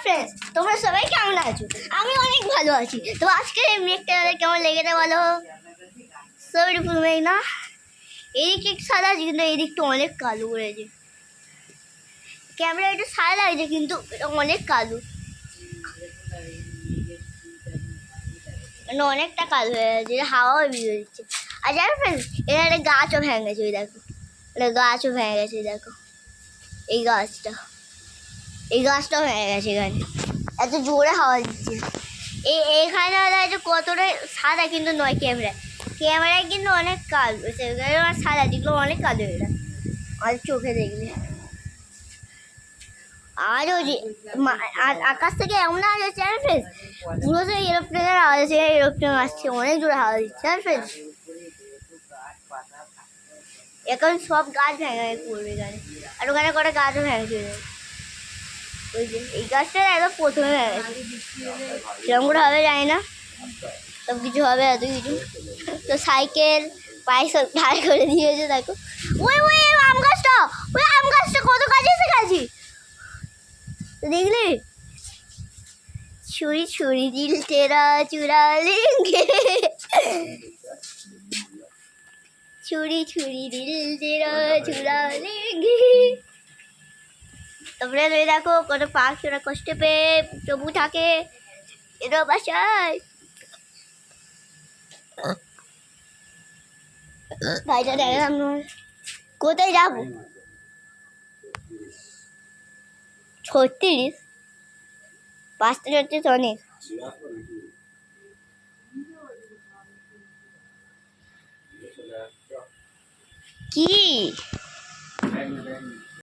Friends, তোমরা সবাই কেমন আছো? আমি অনেক ভালো আছি। তো আজকে এই মেঘটা কেমন লেগেছে বলো? সো বিউটিফুল মেঘ না? এদিকে একটু সাদা আছে কিন্তু এদিকটা অনেক কালো করেছে। ক্যামেরা একটু সাদা লাগছে কিন্তু এটা অনেক কালো, মানে অনেকটা কালো হয়ে গেছে, হাওয়াও বেরিয়ে দিচ্ছে। আর জানো ফ্রেন্ডস, এখানে একটা গাছও ভেঙে গেছে, ওই দেখো একটা গাছও ভেঙে গেছে, দেখো এই গাছটাও ভেঙে গেছে। এখানে এত জোরে হাওয়া দিচ্ছে। এইখানে হচ্ছে কতটা সাদা কিন্তু নয়, ক্যামেরায় কিন্তু অনেক কালো, সেখানে আমার সাদা যেগুলো অনেক কালো এটা আর চোখে দেখলে। আর ওই যে আকাশ থেকে এমন আওয়াজ আসছে জানেন ফ্রেন্ডস, পুরো তো এরোপ্লেনের আওয়াজ আছে, এরোপ্লেন আসছে, অনেক জোরে হাওয়া দিচ্ছে জানেন ফ্রেন্ডস। এখন সব গাছ ভেঙে পড়বে এখানে, আর ওখানে কটা গাছও ভেঙে চলে যাবে। ওই যে এই গাছটা একদম প্রথমে ভেঙে গেছে, সেরকম করে হবে জানি না, সব কিছু হবে এত কিছু। তো সাইকেল পায়ে সব ঢাল করে দিয়েছে, দেখো ওই ওই আম গাছটা, কত কাছে এসে গেছি দেখলি। ছুরি ছুরি দিল তেরা চুরা লেঙ্গে, ছুরি ছুরি দিল তেরা চুরা লেঙ্গে। তারপরে দেখো কত পাখি ওরা কষ্ট পেয়ে তবু থাকে এরা বাসায়। ভাইটা দেখলাম কোথায় যাবো? 36 5টা 36 অনেক। কি